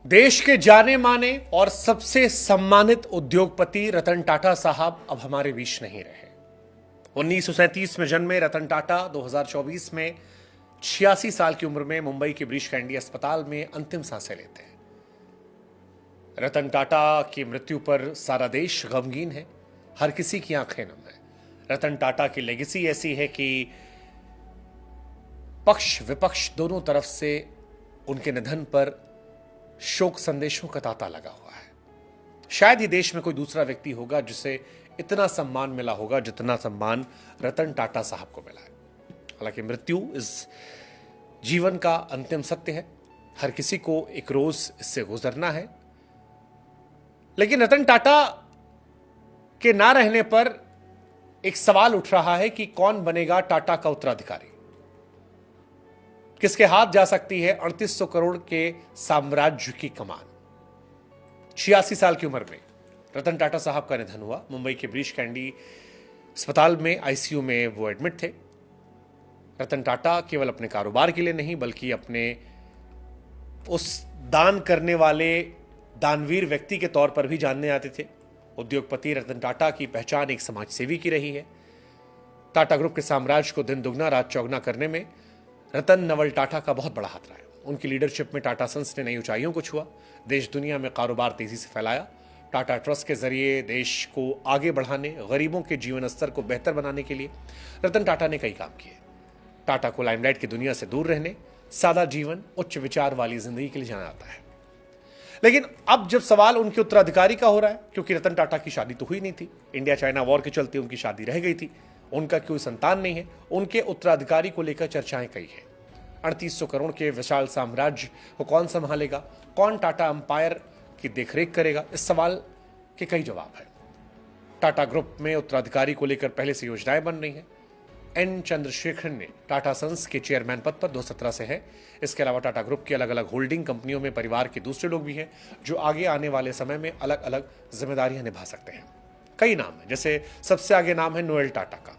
देश के जाने माने और सबसे सम्मानित उद्योगपति रतन टाटा साहब अब हमारे बीच नहीं रहे। 1937 में जन्मे रतन टाटा 2024 में 86 साल की उम्र में मुंबई के ब्रीच कैंडी अस्पताल में अंतिम सांसें लेते हैं। रतन टाटा की मृत्यु पर सारा देश गमगीन है, हर किसी की आंखें नम है। रतन टाटा की लेगेसी ऐसी है कि पक्ष विपक्ष दोनों तरफ से उनके निधन पर शोक संदेशों का तांता लगा हुआ है। शायद ही देश में कोई दूसरा व्यक्ति होगा जिसे इतना सम्मान मिला होगा जितना सम्मान रतन टाटा साहब को मिला है। हालांकि मृत्यु इस जीवन का अंतिम सत्य है, हर किसी को एक रोज इससे गुजरना है। लेकिन रतन टाटा के ना रहने पर एक सवाल उठ रहा है कि कौन बनेगा टाटा का उत्तराधिकारी, किसके हाथ जा सकती है 3800 करोड़ के साम्राज्य की कमान। 86 साल की उम्र में रतन टाटा साहब का निधन हुआ। मुंबई के ब्रीच कैंडी अस्पताल में आईसीयू में वो एडमिट थे। रतन टाटा केवल अपने कारोबार के लिए नहीं बल्कि अपने उस दान करने वाले दानवीर व्यक्ति के तौर पर भी जानने आते थे। उद्योगपति रतन टाटा की पहचान एक समाज सेवी की रही है। टाटा ग्रुप के साम्राज्य को दिन दुगना रात चौगुना करने में रतन नवल टाटा का बहुत बड़ा हाथ रहा है। उनकी लीडरशिप में टाटा सन्स ने नई ऊंचाइयों को छुआ, देश दुनिया में कारोबार तेजी से फैलाया। टाटा ट्रस्ट के जरिए देश को आगे बढ़ाने, गरीबों के जीवन स्तर को बेहतर बनाने के लिए रतन टाटा ने कई काम किए। टाटा को लाइमलाइट की दुनिया से दूर रहने, सादा जीवन, उच्च विचार वाली जिंदगी के लिए जाना जाता है। लेकिन अब जब सवाल उनके उत्तराधिकारी का हो रहा है, क्योंकि रतन टाटा की शादी तो हुई नहीं थी, इंडिया चाइना वॉर के चलते उनकी शादी रह गई थी, उनका कोई संतान नहीं है, उनके उत्तराधिकारी को लेकर चर्चाएं कई हैं। 3800 करोड़ के विशाल साम्राज्य को कौन संभालेगा, कौन टाटा एम्पायर की देखरेख करेगा, इस सवाल के कई जवाब है। टाटा ग्रुप में उत्तराधिकारी को लेकर पहले से योजनाएं बन रही हैं। एन चंद्रशेखरन ने टाटा सन्स के चेयरमैन पद पर 2017 से है। इसके अलावा टाटा ग्रुप की अलग अलग होल्डिंग कंपनियों में परिवार के दूसरे लोग भी हैं जो आगे आने वाले समय में अलग अलग जिम्मेदारियां निभा सकते हैं। कई नाम है, जैसे सबसे आगे नाम है नोएल टाटा का।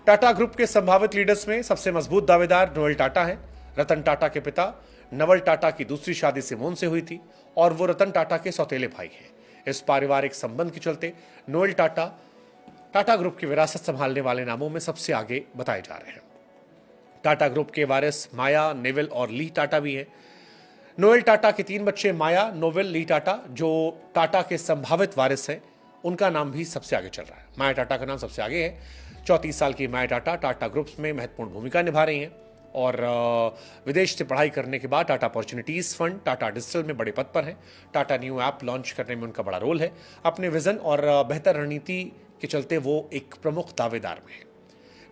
टाटा ग्रुप के संभावित लीडर्स में सबसे मजबूत दावेदार नोएल टाटा है। रतन टाटा के पिता नवल टाटा की दूसरी शादी सिमोन से हुई थी और वो रतन टाटा के सौतेले भाई हैं। इस पारिवारिक संबंध के चलते नोएल टाटा टाटा ग्रुप की विरासत संभालने वाले नामों में सबसे आगे बताए जा रहे हैं। टाटा ग्रुप के वारिस माया, नेविल और ली टाटा भी हैं। नोएल टाटा के 3 बच्चे माया, नोवेल, ली टाटा, जो टाटा के संभावित वारिस हैं, उनका नाम भी सबसे आगे चल रहा है। माया टाटा का नाम सबसे आगे है। 34 साल की माया टाटा टाटा ग्रुप में महत्वपूर्ण भूमिका निभा रही हैं और विदेश से पढ़ाई करने के बाद Tata opportunities fund, Tata digital में बड़े पद पर हैं। टाटा न्यू ऐप लॉन्च करने में उनका बड़ा रोल है। अपने विजन और बेहतर रणनीति के चलते वो एक प्रमुख दावेदार में है।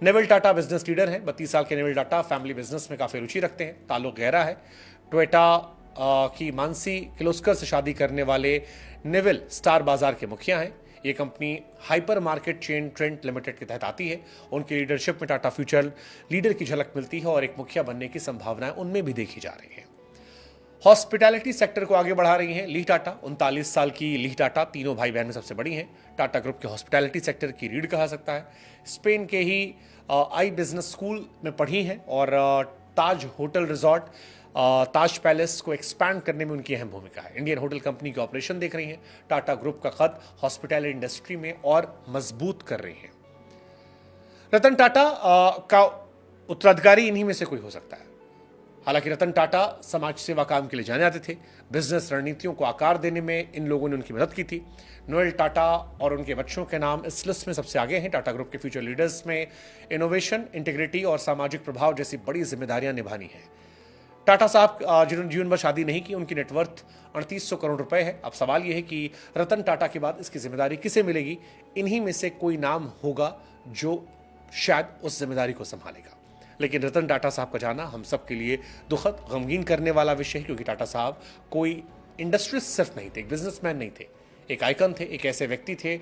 नेविल टाटा बिजनेस लीडर हैं। 32 साल के नेविल टाटा फैमिली बिजनेस में काफी रुचि रखते हैं, ताल्लुक गहरा है। टोयोटा की मानसी किर्लोस्कर से शादी करने वाले नेविल स्टार बाजार के मुखिया हैं। ये company hyper market chain trend limited के तहत आती है। उनकी लीडरशिप में टाटा फ्यूचर लीडर की झलक मिलती है और एक मुखिया बनने की संभावनाएं उनमें भी देखी जा रही हैं। हॉस्पिटैलिटी सेक्टर को आगे बढ़ा रही हैं ली टाटा। 39 साल की ली टाटा तीनों भाई बहन में सबसे बड़ी हैं। टाटा ग्रुप के हॉस्पिटैलिटी सेक्टर की रीढ़ कहा सकता है। स्पेन के ही आई बिजनेस स्कूल में पढ़ी हैं और ताज होटल रिजॉर्ट, ताज पैलेस को एक्सपैंड करने में उनकी अहम भूमिका है। इंडियन होटल कंपनी के ऑपरेशन देख रही हैं। टाटा ग्रुप का कद हॉस्पिटैलिटी इंडस्ट्री में और मजबूत कर रही हैं। रतन टाटा का उत्तराधिकारी इन्हीं में से कोई हो सकता है। हालांकि रतन टाटा समाज सेवा काम के लिए जाने जाते थे। बिजनेस रणनीतियों को आकार देने में इन लोगों ने उनकी मदद की थी। नोएल टाटा और उनके बच्चों के नाम इस लिस्ट में सबसे आगे हैं। टाटा ग्रुप के फ्यूचर लीडर्स में इनोवेशन, इंटीग्रिटी और सामाजिक प्रभाव जैसी बड़ी जिम्मेदारियां निभानी है। टाटा साहब जिन्होंने जीवन भर शादी नहीं की, उनकी नेटवर्थ 3800 करोड़ रुपए है। अब सवाल यह है कि रतन टाटा के बाद इसकी जिम्मेदारी किसे मिलेगी। इन्हीं में से कोई नाम होगा जो शायद उस जिम्मेदारी को संभालेगा। लेकिन रतन टाटा साहब का जाना हम सब के लिए दुखद, गमगीन करने वाला विषय है, क्योंकि टाटा साहब कोई इंडस्ट्रियलिस्ट सिर्फ नहीं थे, एक बिजनेसमैन नहीं थे, एक आइकन थे, एक ऐसे व्यक्ति थे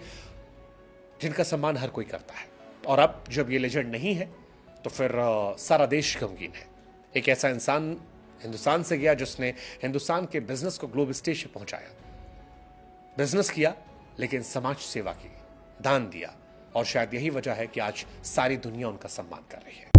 जिनका सम्मान हर कोई करता है। और अब जब ये लेजेंड नहीं है तो फिर सारा देश गमगीन है। एक ऐसा इंसान हिंदुस्तान से गया जिसने हिंदुस्तान के बिजनेस को ग्लोबल स्टेज पे पहुंचाया। बिजनेस किया लेकिन समाज सेवा की, दान दिया, और शायद यही वजह है कि आज सारी दुनिया उनका सम्मान कर रही है।